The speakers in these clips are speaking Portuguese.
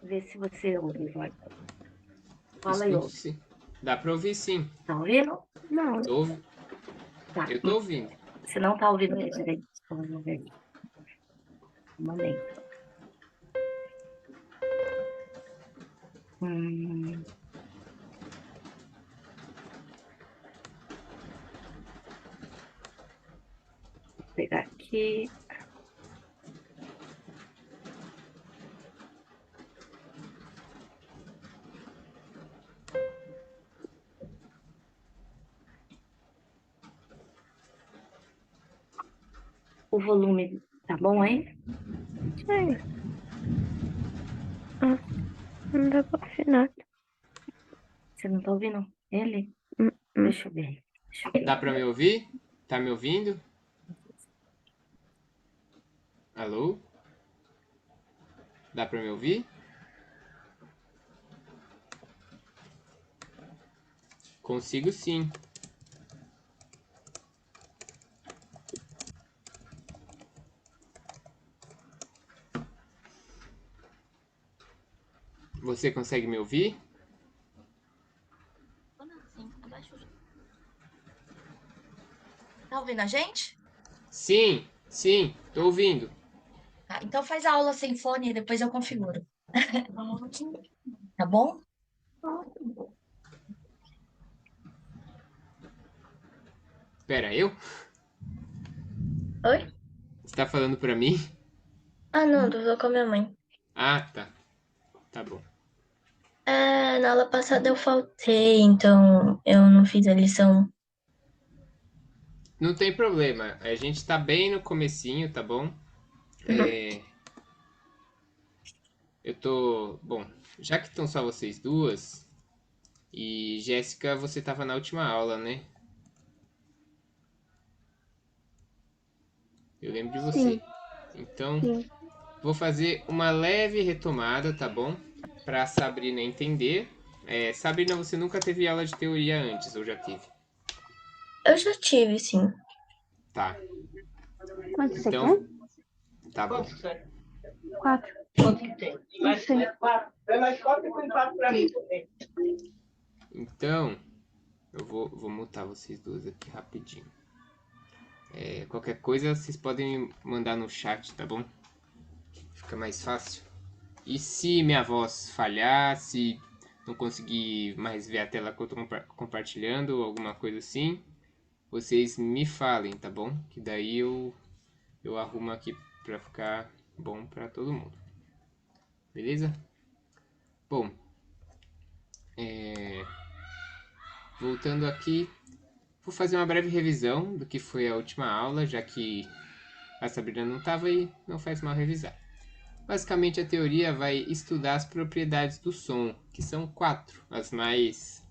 Vê se você ouve, vai. Fala aí, Escuto ouve. sim. Dá pra ouvir sim. Tá ouvindo? Não. Tô, ouvi- Tá. eu tô ouvindo. Você não tá ouvindo ele direito. Vamos ver. Mandei. Hum, vou pegar aqui. O volume tá bom aí? Sei. Ah, não dá pra ouvir nada. Você não tá ouvindo ele? Hum, hum. Deixa eu ver. Deixa eu ver. Dá pra me ouvir? Tá me ouvindo? Alô? Dá pra me ouvir? Consigo sim. Você consegue me ouvir? Sim, abaixa o som. Tá ouvindo a gente? Sim, sim, tô ouvindo. Tá, então faz a aula sem fone e depois eu configuro. Tá bom? Pera, eu? Oi? Você tá falando pra mim? Ah, não, tô falando com a minha mãe. Ah, tá. Tá bom. É, na aula passada eu faltei, então eu não fiz a lição. Não tem problema. A gente tá bem no comecinho, tá bom? Uhum. Eu tô... Bom, já que estão só vocês duas... E Jéssica, você tava na última aula, né? Eu lembro de você. Sim, Então, sim. vou fazer uma leve retomada, tá bom? Pra Sabrina entender. Sabrina, você nunca teve aula de teoria antes, ou já teve? Eu já tive, sim. Tá. Quanto você Então, quer? tá bom. 4. Quanto que tem? Não sei. É mais 4 e põe 4 pra mim também. Então, eu vou mutar vocês duas aqui rapidinho. Qualquer coisa, vocês podem me mandar no chat, tá bom? Fica mais fácil. E se minha voz falhar, se não conseguir mais ver a tela que eu tô compartilhando, ou alguma coisa assim, vocês me falem, tá bom? Que daí eu arrumo aqui pra ficar bom pra todo mundo. Beleza? Bom, voltando aqui, vou fazer uma breve revisão do que foi a última aula, já que a Sabrina não estava aí, não faz mal revisar. Basicamente, a teoria vai estudar as propriedades do som, que são 4, as mais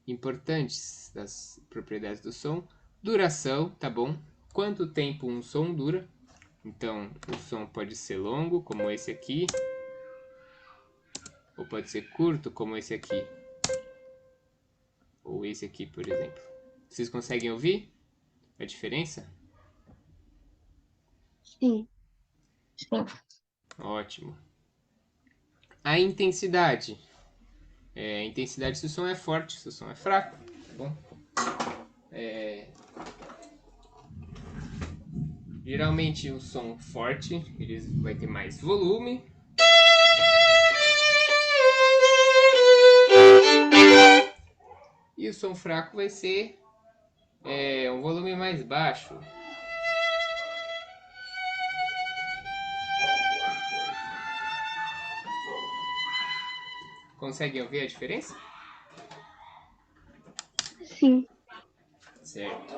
importantes das propriedades do som. Duração, tá bom? Quanto tempo um som dura? Então, o som pode ser longo, como esse aqui, ou pode ser curto, como esse aqui, ou esse aqui, por exemplo. Vocês conseguem ouvir a diferença? Sim. Sim. Ótimo. A intensidade. A intensidade se o som é forte, se o som é fraco, tá bom? Geralmente o som forte ele vai ter mais volume. E o som fraco vai ser um volume mais baixo. Conseguem ouvir a diferença? Sim. Certo.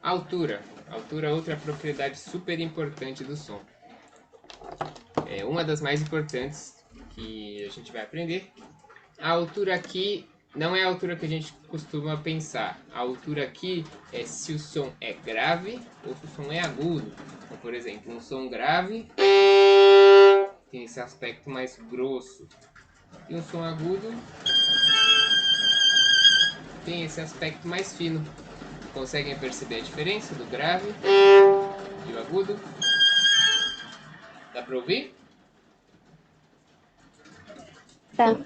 Altura. Altura é outra propriedade super importante do som. É uma das mais importantes que a gente vai aprender. A altura aqui não é a altura que a gente costuma pensar. A altura aqui é se o som é grave ou se o som é agudo. Então, por exemplo, um som grave tem esse aspecto mais grosso. E um som agudo tem esse aspecto mais fino. Conseguem perceber a diferença do grave e o agudo? Dá pra ouvir? Tá.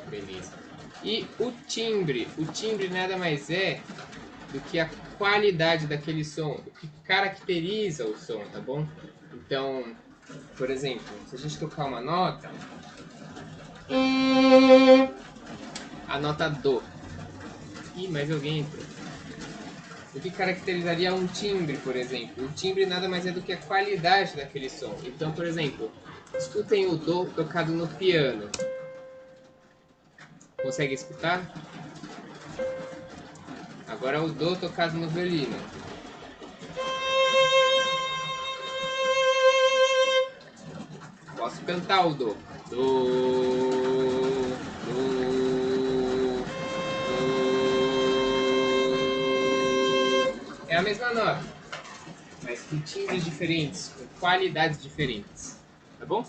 Beleza. E o timbre nada mais é do que a qualidade daquele som, o que caracteriza o som, tá bom? Então, por exemplo, se a gente tocar uma nota, a nota Dó. Ih, mais alguém entrou. O que caracterizaria um timbre, por exemplo? O timbre nada mais é do que a qualidade daquele som. Então, por exemplo, escutem o Dó tocado no piano. Consegue escutar? Agora o Dó tocado no violino. Posso cantar o Dó. É a mesma nota, mas com timbres diferentes, com qualidades diferentes, tá bom?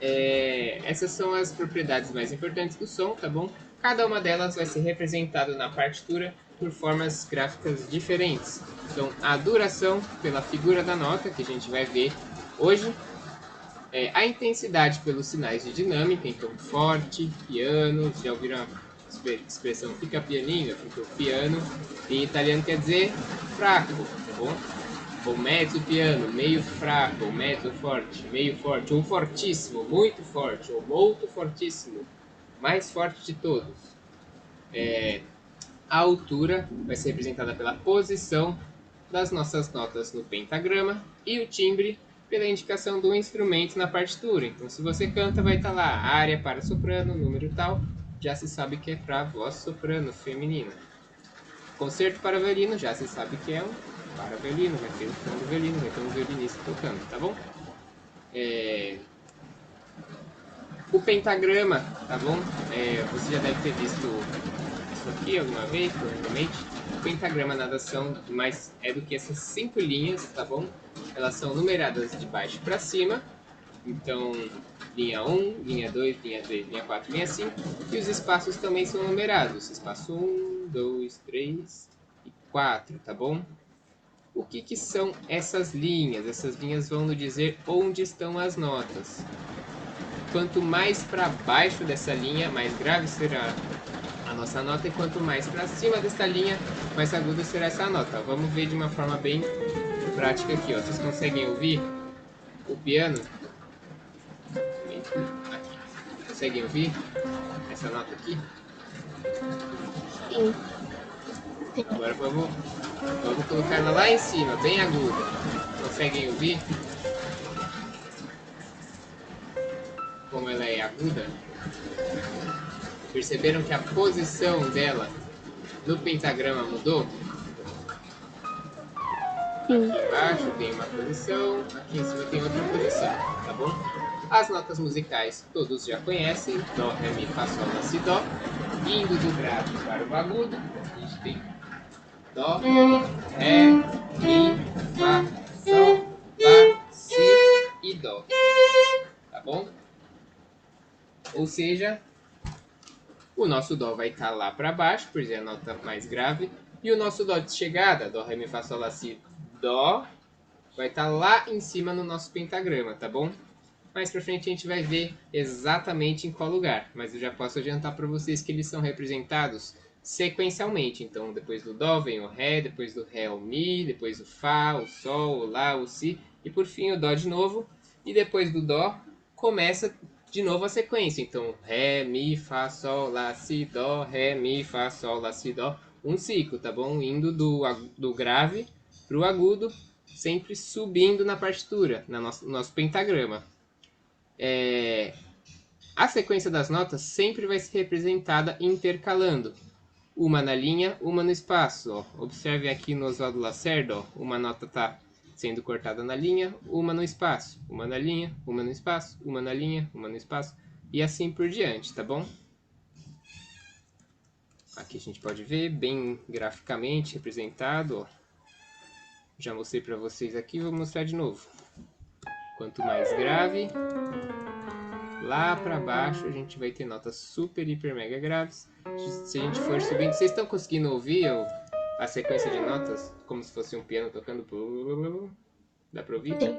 Essas são as propriedades mais importantes do som, tá bom? Cada uma delas vai ser representada na partitura por formas gráficas diferentes. Então, a duração pela figura da nota, que a gente vai ver hoje, a intensidade pelos sinais de dinâmica, então forte, piano, já ouviram a expressão fica pianinho, fica piano, em italiano quer dizer fraco, tá bom? Ou mezzo piano, meio fraco, ou mezzo forte, meio forte, ou fortíssimo, muito forte, ou molto fortíssimo, mais forte de todos. A altura vai ser representada pela posição das nossas notas no pentagrama e o timbre pela indicação do instrumento na partitura. Então, se você canta, vai estar lá área para soprano, número tal, já se sabe que é para voz soprano feminina. Concerto para violino, já se sabe que é um para violino, vai ter o som do violino, vai ter um violinista tocando, tá bom? O pentagrama, tá bom? Você já deve ter visto isso aqui alguma vez, provavelmente. O pentagrama nada são mais do que essas 5 linhas, tá bom? Elas são numeradas de baixo para cima. Então, linha 1, linha 2, linha 3, linha 4, linha 5. E os espaços também são numerados. Espaço 1, 2, 3 e 4, tá bom? O que são essas linhas? Essas linhas vão nos dizer onde estão as notas. Quanto mais para baixo dessa linha, mais grave será a nossa nota. E quanto mais para cima dessa linha, mais aguda será essa nota. Vamos ver de uma forma bem prática aqui. Ó. Vocês conseguem ouvir o piano? Aqui. Conseguem ouvir essa nota aqui? Sim. Agora vamos colocar ela lá em cima, bem aguda. Conseguem ouvir? Como ela é aguda? Perceberam que a posição dela no pentagrama mudou? Sim. Aqui embaixo tem uma posição, aqui em cima tem outra posição, tá bom? As notas musicais todos já conhecem, Dó, Ré, Mi, Fá, Sol, Lá, Si, Dó. Indo do grave para o agudo, a gente tem Dó, Ré, Mi, Fá, Sol, Lá, Si e Dó, tá bom? Ou seja, o nosso Dó vai estar lá para baixo, por ser a nota mais grave, e o nosso Dó de chegada, Dó, Ré, Mi, Fá, Sol, Lá, Si, Dó, vai estar lá em cima no nosso pentagrama, tá bom? Mais pra frente a gente vai ver exatamente em qual lugar, mas eu já posso adiantar para vocês que eles são representados sequencialmente. Então, depois do Dó vem o Ré, depois do Ré o Mi, depois o Fá, o Sol, o Lá, o Si, e por fim o Dó de novo. E depois do Dó começa de novo a sequência. Então, Ré, Mi, Fá, Sol, Lá, Si, Dó, Ré, Mi, Fá, Sol, Lá, Si, Dó. Um ciclo, tá bom? Indo do grave pro agudo, sempre subindo na partitura, no nosso pentagrama. A sequência das notas sempre vai ser representada intercalando. Uma na linha, uma no espaço. Ó. Observe aqui no Oswaldo Lacerda, ó, uma nota está sendo cortada na linha, uma no espaço. Uma na linha, uma no espaço, uma na linha, uma no espaço. E assim por diante, tá bom? Aqui a gente pode ver bem graficamente representado. Ó. Já mostrei para vocês aqui, vou mostrar de novo. Quanto mais grave, lá para baixo a gente vai ter notas super, hiper, mega graves. Se a gente for subindo, vocês estão conseguindo ouvir a sequência de notas como se fosse um piano tocando? Dá para ouvir? Sim.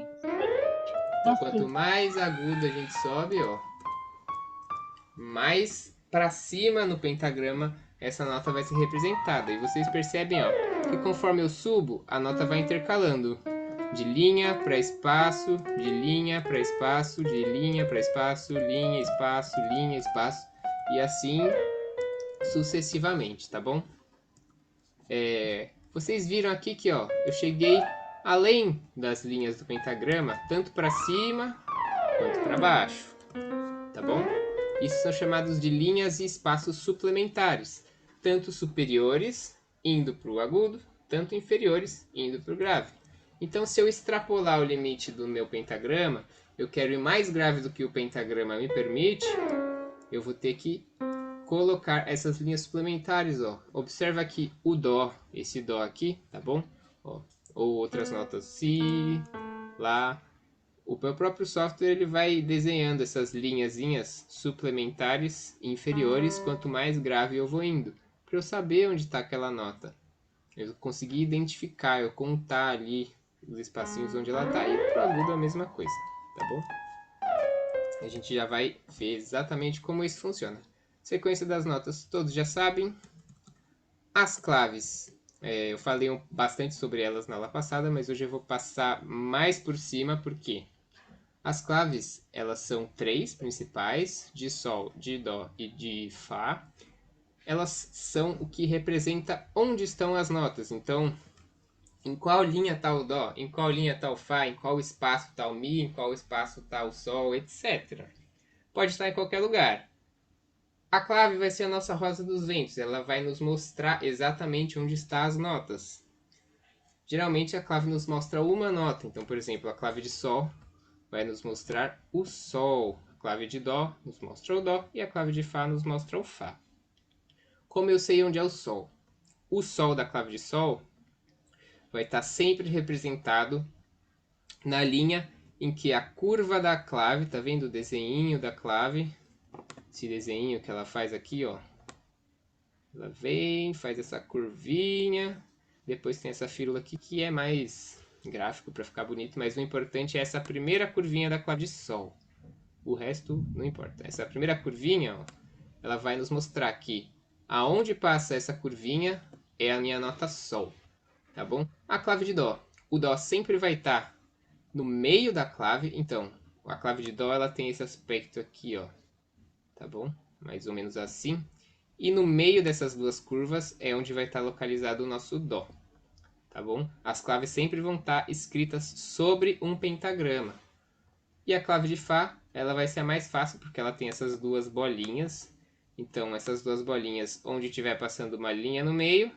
Quanto mais agudo a gente sobe, ó, mais para cima no pentagrama essa nota vai ser representada. E vocês percebem, ó, que conforme eu subo, a nota vai intercalando de linha para espaço, de linha para espaço, de linha para espaço, linha, espaço, e assim sucessivamente, tá bom? Vocês viram aqui que, ó, eu cheguei além das linhas do pentagrama, tanto para cima quanto para baixo, tá bom? Isso são chamados de linhas e espaços suplementares, tanto superiores indo para o agudo, tanto inferiores indo para o grave. Então, se eu extrapolar o limite do meu pentagrama, eu quero ir mais grave do que o pentagrama me permite, eu vou ter que colocar essas linhas suplementares, ó. Observa aqui o dó, esse dó aqui, tá bom? Ó, ou outras notas, si, lá. O meu próprio software ele vai desenhando essas linhazinhas suplementares inferiores quanto mais grave eu vou indo, para eu saber onde está aquela nota. Eu consegui identificar, eu contar ali os espacinhos onde ela está, e para o agudo a mesma coisa, tá bom? A gente já vai ver exatamente como isso funciona. Sequência das notas, todos já sabem. As claves, eu falei bastante sobre elas na aula passada, mas hoje eu vou passar mais por cima, porque as claves, elas são 3 principais, de Sol, de Dó e de Fá. Elas são o que representa onde estão as notas. Então, em qual linha está o Dó, em qual linha está o Fá, em qual espaço está o Mi, em qual espaço está o Sol, etc. Pode estar em qualquer lugar. A clave vai ser a nossa rosa dos ventos. Ela vai nos mostrar exatamente onde estão as notas. Geralmente a clave nos mostra uma nota. Então, por exemplo, a clave de Sol vai nos mostrar o Sol. A clave de Dó nos mostra o Dó. E a clave de Fá nos mostra o Fá. Como eu sei onde é o Sol? O Sol da clave de Sol vai estar sempre representado na linha em que a curva da clave, tá vendo o desenho da clave? Esse desenho que ela faz aqui, ó. Ela vem, faz essa curvinha. Depois tem essa fírula aqui que é mais gráfico para ficar bonito, mas o importante é essa primeira curvinha da clave de Sol. O resto não importa. Essa primeira curvinha, ó, ela vai nos mostrar que aonde passa essa curvinha é a minha nota Sol, tá bom? A clave de Dó. O Dó sempre vai estar no meio da clave, então a clave de Dó ela tem esse aspecto aqui, ó, tá bom? Mais ou menos assim. E no meio dessas duas curvas é onde vai estar localizado o nosso Dó, tá bom? As claves sempre vão estar escritas sobre um pentagrama. E a clave de Fá, ela vai ser a mais fácil porque ela tem essas duas bolinhas. Então, essas duas bolinhas, onde estiver passando uma linha no meio,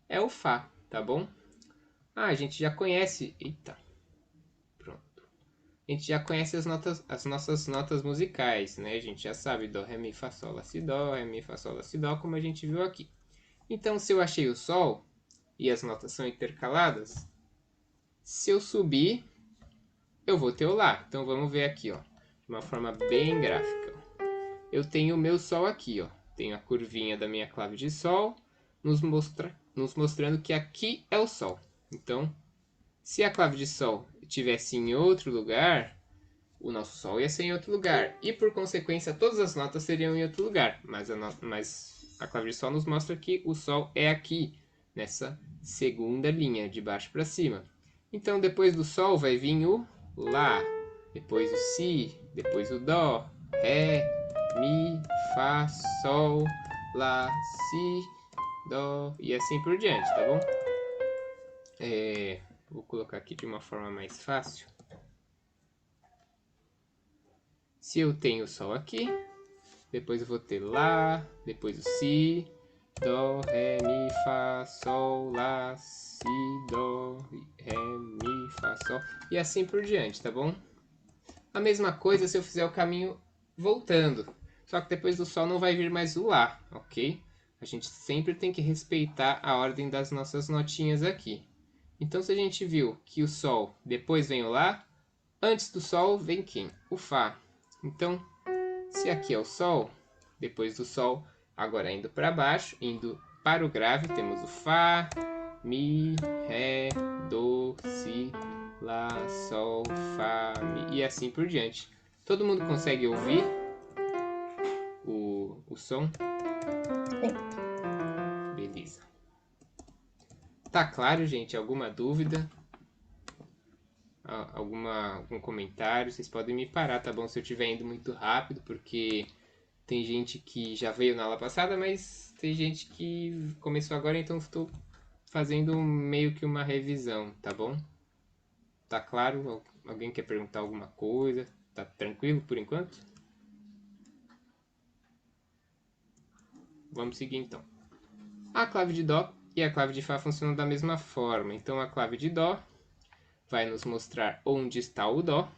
é o Fá, tá bom? Ah, a gente já conhece... Eita. Pronto. A gente já conhece as nossas notas musicais, né? A gente já sabe Dó, Ré, Mi, Fá, Sol, Lá, Si, Dó, Ré, Mi, Fá, Sol, Lá, Si, Dó, como a gente viu aqui. Então, se eu achei o Sol e as notas são intercaladas, se eu subir, eu vou ter o Lá. Então, vamos ver aqui, ó, de uma forma bem gráfica. Eu tenho o meu Sol aqui, ó. Tenho a curvinha da minha clave de Sol, nos mostrando que aqui é o Sol. Então, se a clave de Sol estivesse em outro lugar, o nosso Sol ia ser em outro lugar. E, por consequência, todas as notas seriam em outro lugar. Mas a clave de Sol nos mostra que o Sol é aqui, nessa segunda linha, de baixo para cima. Então, depois do Sol vai vir o Lá, depois o Si, depois o Dó, Ré, Mi, Fá, Sol, Lá, Si, Dó e assim por diante, tá bom? Vou colocar aqui de uma forma mais fácil. Se eu tenho o Sol aqui, depois eu vou ter Lá, depois o Si, Dó, Ré, Mi, Fá, Sol, Lá, Si, Dó, Ré, Mi, Fá, Sol e assim por diante, tá bom? A mesma coisa se eu fizer o caminho voltando. Só que depois do Sol não vai vir mais o Lá, ok? A gente sempre tem que respeitar a ordem das nossas notinhas aqui. Então, se a gente viu que o Sol, depois vem o Lá, antes do Sol vem quem? O Fá. Então, se aqui é o Sol, depois do Sol, agora indo para baixo, indo para o grave, temos o Fá, Mi, Ré, Dó, Si, Lá, Sol, Fá, Mi e assim por diante. Todo mundo consegue ouvir o som? Sim. Beleza. Tá claro, gente? Alguma dúvida? Algum comentário? Vocês podem me parar, tá bom? Se eu estiver indo muito rápido, porque tem gente que já veio na aula passada, mas tem gente que começou agora, então estou fazendo meio que uma revisão, tá bom? Tá claro? Alguém quer perguntar alguma coisa? Tá tranquilo por enquanto? Vamos seguir então. A clave de Dó e a clave de Fá funcionam da mesma forma. Então a clave de Dó vai nos mostrar onde está o Dó.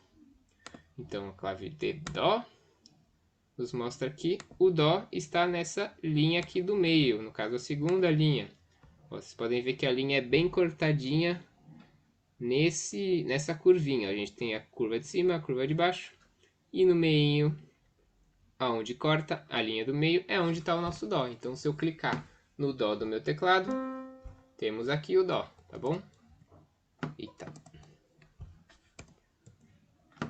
Então a clave de Dó nos mostra que o Dó está nessa linha aqui do meio, no caso a segunda linha. Vocês podem ver que a linha é bem cortadinha nessa curvinha. A gente tem a curva de cima, a curva de baixo, e no meio, aonde corta a linha do meio, é onde está o nosso Dó. Então se eu clicar no Dó do meu teclado, temos aqui o Dó, tá bom? Eita.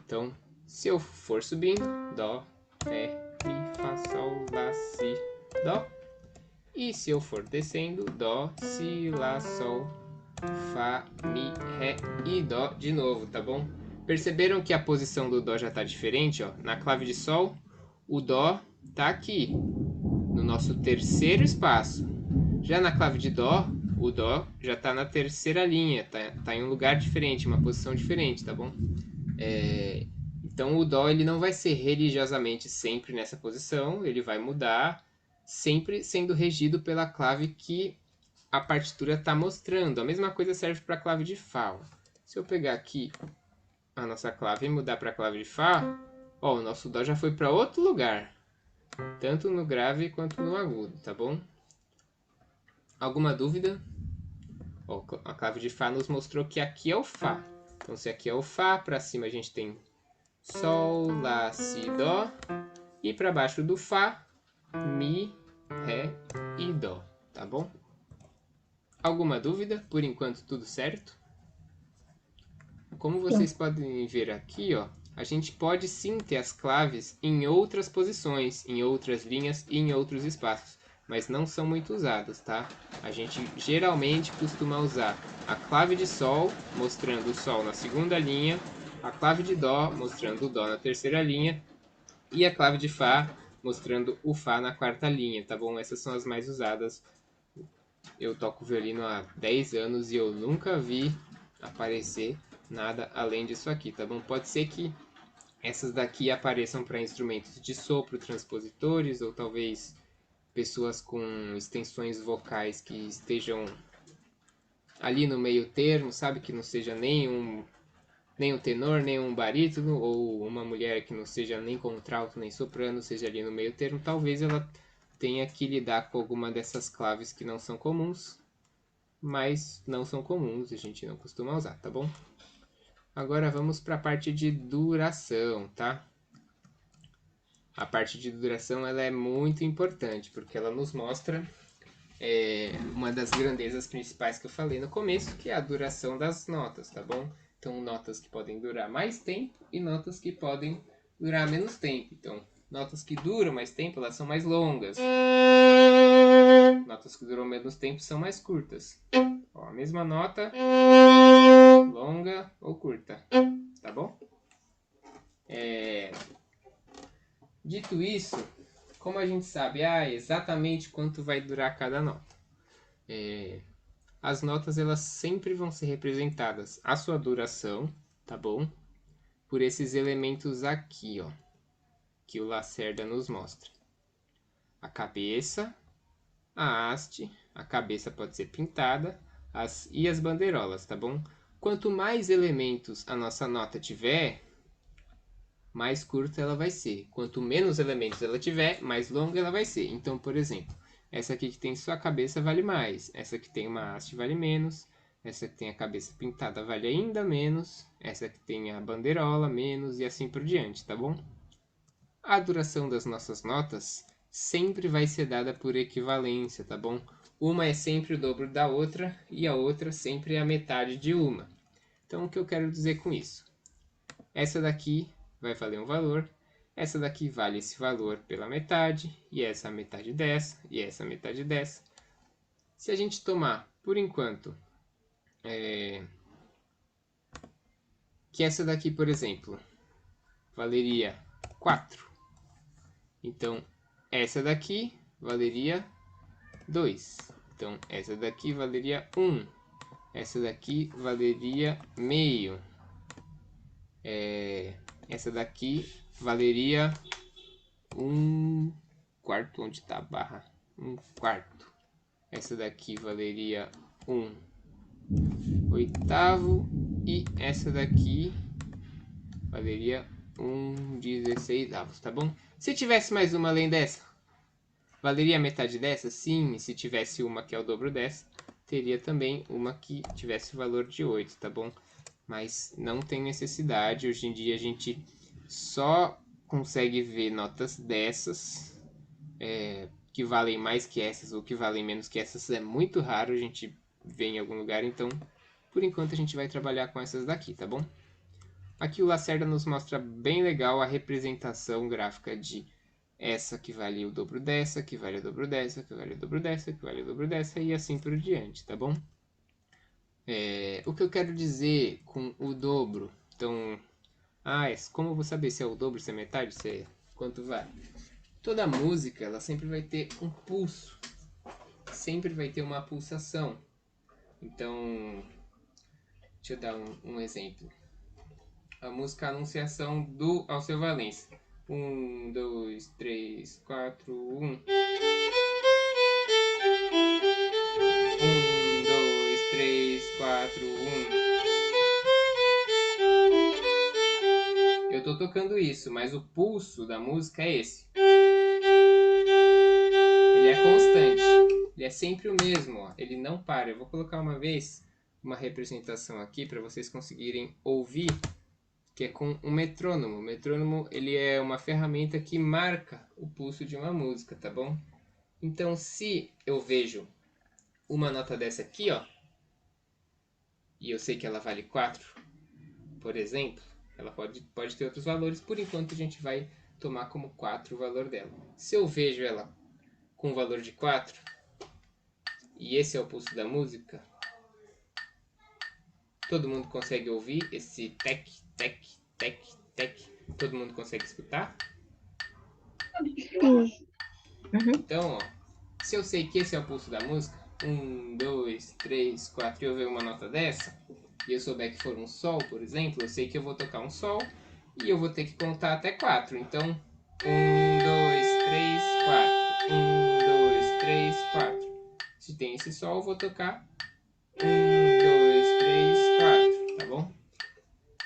Então, se eu for subindo, Dó, Ré, Mi, Fá, Sol, Lá, Si, Dó. E se eu for descendo, Dó, Si, Lá, Sol, Fá, Mi, Ré e Dó de novo, tá bom? Perceberam que a posição do Dó já está diferente, ó? Na clave de Sol, o Dó tá aqui, no nosso terceiro espaço. Já na clave de Dó, o Dó já está na terceira linha, tá em um lugar diferente, uma posição diferente, tá bom? Então o Dó ele não vai ser religiosamente sempre nessa posição, ele vai mudar, sempre sendo regido pela clave que a partitura está mostrando. A mesma coisa serve para a clave de Fá. Se eu pegar aqui a nossa clave e mudar para a clave de Fá, ó, o nosso Dó já foi para outro lugar, tanto no grave quanto no agudo, tá bom? Alguma dúvida? Ó, a clave de Fá nos mostrou que aqui é o Fá. Então se aqui é o Fá, para cima a gente tem Sol, Lá, Si, Dó. E para baixo do Fá, Mi, Ré e Dó, tá bom? Alguma dúvida? Por enquanto tudo certo? Como vocês podem ver aqui, ó, a gente pode sim ter as claves em outras posições, em outras linhas e em outros espaços, mas não são muito usadas, tá? A gente geralmente costuma usar a clave de Sol, mostrando o Sol na segunda linha, a clave de Dó, mostrando o Dó na terceira linha, e a clave de Fá, mostrando o Fá na quarta linha, tá bom? Essas são as mais usadas. Eu toco violino há 10 anos e eu nunca vi aparecer nada além disso aqui, tá bom? Pode ser que essas daqui apareçam para instrumentos de sopro, transpositores, ou talvez pessoas com extensões vocais que estejam ali no meio termo, sabe? Que não seja nem um tenor, nem um barítono, ou uma mulher que não seja nem contralto, nem soprano, seja ali no meio termo. Talvez ela tenha que lidar com alguma dessas claves que não são comuns, mas não são comuns, a gente não costuma usar, tá bom? Agora vamos para a parte de duração, tá? A parte de duração ela é muito importante, porque ela nos mostra uma das grandezas principais que eu falei no começo, que é a duração das notas, tá bom? Então, notas que podem durar mais tempo e notas que podem durar menos tempo. Então, notas que duram mais tempo, elas são mais longas. Notas que duram menos tempo são mais curtas. Ó, a mesma nota, longa ou curta, tá bom? Dito isso, como a gente sabe exatamente quanto vai durar cada nota? As notas elas sempre vão ser representadas, a sua duração, tá bom? Por esses elementos aqui, ó, que o Lacerda nos mostra. A cabeça, a haste, a cabeça pode ser pintada, e as bandeirolas, tá bom? Quanto mais elementos a nossa nota tiver, mais curta ela vai ser. Quanto menos elementos ela tiver, mais longa ela vai ser. Então, por exemplo, essa aqui que tem só a cabeça vale mais, essa que tem uma haste vale menos, essa que tem a cabeça pintada vale ainda menos, essa que tem a bandeirola menos e assim por diante, tá bom? A duração das nossas notas sempre vai ser dada por equivalência, tá bom? Uma é sempre o dobro da outra e a outra sempre é a metade de uma. Então, o que eu quero dizer com isso? essa daqui vai valer um valor, essa daqui vale esse valor pela metade, e essa metade dessa, e essa metade dessa. Se a gente tomar, por enquanto, que essa daqui, por exemplo, valeria 4. Então, essa daqui valeria 2. Então, essa daqui valeria 1. Essa daqui valeria meio. Essa daqui valeria 1 quarto. Onde está a barra? 1 quarto. Essa daqui valeria 1 oitavo. E essa daqui valeria 1 16avos, tá bom? Se tivesse mais uma além dessa, valeria a metade dessa? Sim, se tivesse uma que é o dobro dessa, teria também uma que tivesse o valor de 8, tá bom? Mas não tem necessidade, hoje em dia a gente só consegue ver notas dessas, que valem mais que essas ou que valem menos que essas, é muito raro a gente ver em algum lugar, então por enquanto a gente vai trabalhar com essas daqui, tá bom? Aqui o Lacerda nos mostra bem legal a representação gráfica de essa que vale o dobro dessa, que vale o dobro dessa, que vale o dobro dessa, que vale o dobro dessa e assim por diante, tá bom? O que eu quero dizer com o dobro, então, como eu vou saber se é o dobro, se é metade, se é quanto vale? Toda música, ela sempre vai ter um pulso, sempre vai ter uma pulsação. Então, deixa eu dar um exemplo. A música Anunciação do Alceu Valença. 1, 2, 3, 4, 1. 1, 2, 3, 4, 1. Eu tô tocando isso, mas o pulso da música é esse. Ele é constante. Ele é sempre o mesmo, ó. Ele não para. Eu vou colocar uma vez uma representação aqui para vocês conseguirem ouvir, que é com um metrônomo. O metrônomo, ele é uma ferramenta que marca o pulso de uma música, tá bom? Então, se eu vejo uma nota dessa aqui, ó, e eu sei que ela vale 4, por exemplo, ela pode ter outros valores, por enquanto a gente vai tomar como 4 o valor dela. Se eu vejo ela com o valor de 4, e esse é o pulso da música, todo mundo consegue ouvir esse tec, tec, tec, tec? Todo mundo consegue escutar? Sim. Então, ó, se eu sei que esse é o pulso da música, 1, 2, 3, 4, e eu ver uma nota dessa, e eu souber que for um sol, por exemplo, eu sei que eu vou tocar um sol, e eu vou ter que contar até 4. Então, 1, 2, 3, 4. 1, 2, 3, 4. Se tem esse sol, eu vou tocar 1, 2, 3, 4, tá bom?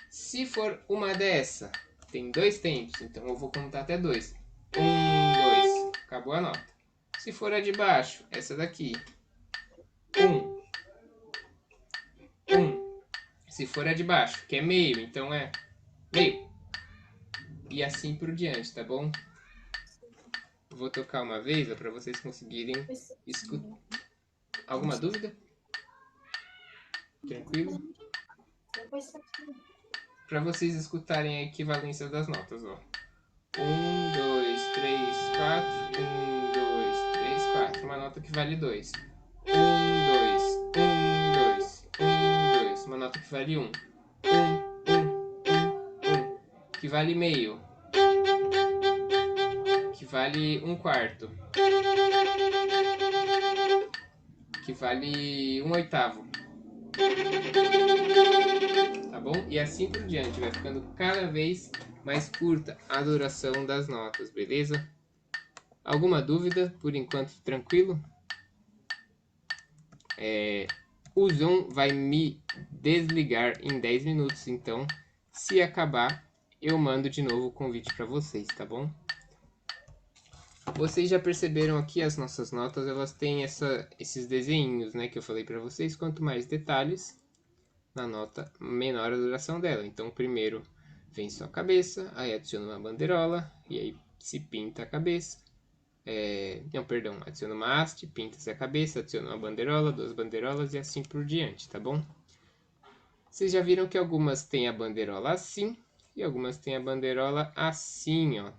Se for uma dessa, tem 2 tempos, então eu vou contar até 2. 1, 2, acabou a nota. Se for a de baixo, essa daqui, 1, 1. Se for a de baixo, que é meio, então é meio. E assim por diante, tá bom? Vou tocar uma vez para vocês conseguirem escutar. Alguma dúvida? Tranquilo? Para vocês escutarem a equivalência das notas, ó. 1, 2, 3, 4. 1, 2, 3, 4. Uma nota que vale 2. 1, 2, 1, 2, 1, 2. Uma nota que vale 1. 1, 1, 1, 1. Que vale meio. Que vale 1 quarto. Que vale 1 oitavo. Tá bom? E assim por diante, vai ficando cada vez mais curta a duração das notas, beleza? Alguma dúvida? Por enquanto, tranquilo? O Zoom vai me desligar em 10 minutos, então, se acabar, eu mando de novo o convite para vocês, tá bom? Vocês já perceberam aqui as nossas notas, elas têm esses desenhinhos, né, que eu falei para vocês. Quanto mais detalhes na nota, menor a duração dela. Então, primeiro vem só a cabeça, aí adiciona uma bandeirola, e aí se pinta a cabeça. Adiciona uma haste, pinta-se a cabeça, adiciona uma bandeirola, 2 bandeirolas e assim por diante, tá bom? Vocês já viram que algumas têm a bandeirola assim, e algumas têm a bandeirola assim, ó.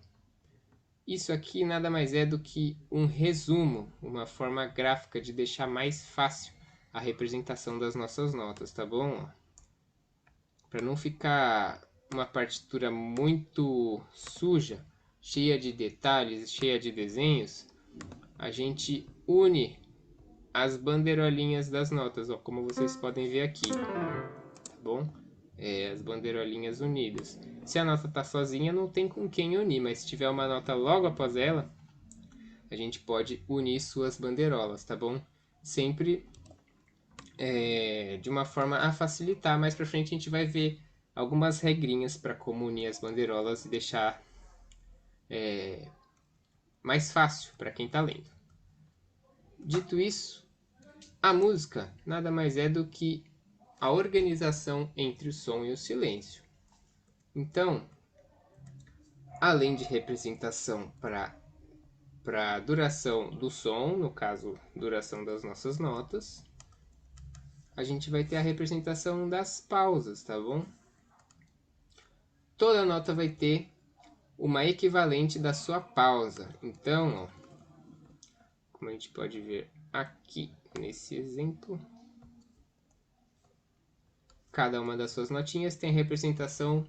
Isso aqui nada mais é do que um resumo, uma forma gráfica de deixar mais fácil a representação das nossas notas, tá bom? Para não ficar uma partitura muito suja, cheia de detalhes, cheia de desenhos, a gente une as bandeirolinhas das notas, ó, como vocês podem ver aqui, tá bom? As bandeirolinhas unidas. Se a nota tá sozinha, não tem com quem unir, mas se tiver uma nota logo após ela, a gente pode unir suas bandeirolas, tá bom? Sempre de uma forma a facilitar. Mais pra frente a gente vai ver algumas regrinhas para como unir as bandeirolas e deixar mais fácil para quem tá lendo. Dito isso, a música nada mais é do que a organização entre o som e o silêncio. Então, além de representação para a duração do som, no caso, duração das nossas notas, a gente vai ter a representação das pausas, tá bom? Toda nota vai ter uma equivalente da sua pausa. Então, ó, como a gente pode ver aqui nesse exemplo, cada uma das suas notinhas tem representação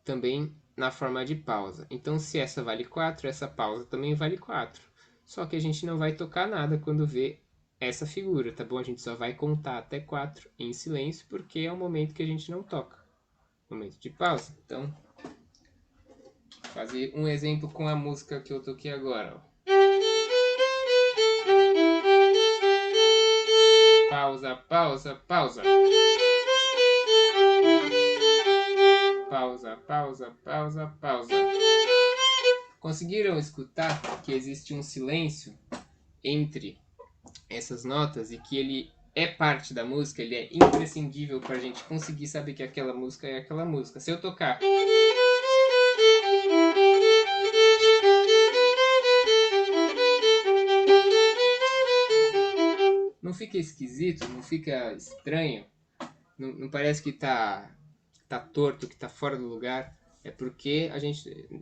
também na forma de pausa. Então, se essa vale 4, essa pausa também vale 4. Só que a gente não vai tocar nada quando vê essa figura, tá bom? A gente só vai contar até 4 em silêncio, porque é o momento que a gente não toca. Momento de pausa. Então, vou fazer um exemplo com a música que eu toquei agora, ó. Pausa, pausa, pausa. Pausa, pausa, pausa, pausa. Conseguiram escutar que existe um silêncio entre essas notas e que ele é parte da música, ele é imprescindível para a gente conseguir saber que aquela música é aquela música. Se eu tocar... Não fica esquisito? Não fica estranho? Não parece que tá torto, que tá fora do lugar? É porque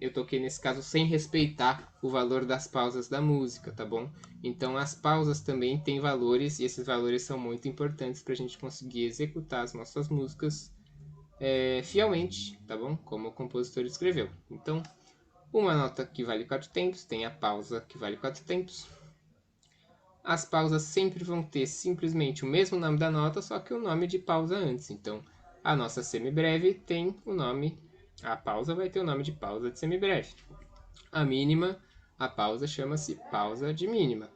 eu toquei nesse caso sem respeitar o valor das pausas da música, tá bom? Então as pausas também têm valores e esses valores são muito importantes para a gente conseguir executar as nossas músicas fielmente, tá bom? Como o compositor escreveu. Então, uma nota que vale 4 tempos tem a pausa que vale 4 tempos. As pausas sempre vão ter simplesmente o mesmo nome da nota, só que o nome de pausa antes. Então, a nossa semibreve tem o nome... A pausa vai ter o nome de pausa de semibreve. A mínima, a pausa chama-se pausa de mínima.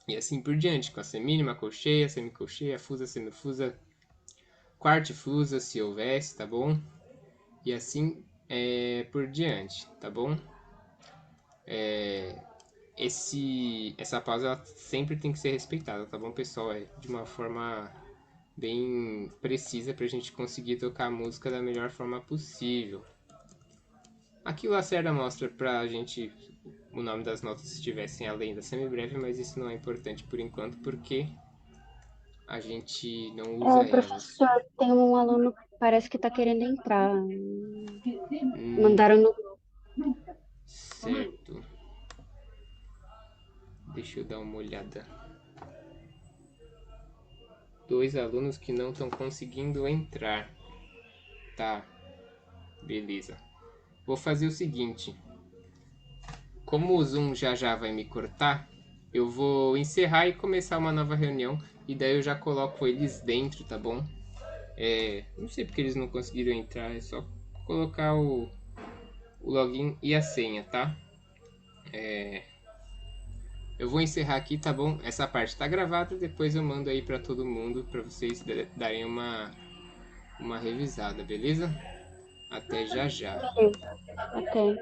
E assim por diante, com a semínima, colcheia, semicolcheia, fusa, semifusa, quartifusa, se houvesse, tá bom? E assim por diante, tá bom? Essa pausa ela sempre tem que ser respeitada, tá bom, pessoal? De uma forma bem precisa pra gente conseguir tocar a música da melhor forma possível. Aqui o Lacerda mostra pra gente o nome das notas se estivessem além da semibreve, mas isso não é importante por enquanto porque a gente não usa elas. Professor, tem um aluno que parece que tá querendo entrar. Mandaram no... Certo. Deixa eu dar uma olhada. 2 alunos que não estão conseguindo entrar. Tá. Beleza. Vou fazer o seguinte. Como o Zoom já vai me cortar, eu vou encerrar e começar uma nova reunião. E daí eu já coloco eles dentro, tá bom? Não sei porque eles não conseguiram entrar. É só colocar o login e a senha, tá? Eu vou encerrar aqui, tá bom? Essa parte tá gravada, depois eu mando aí pra todo mundo, pra vocês darem uma revisada, beleza? Até já já. Até.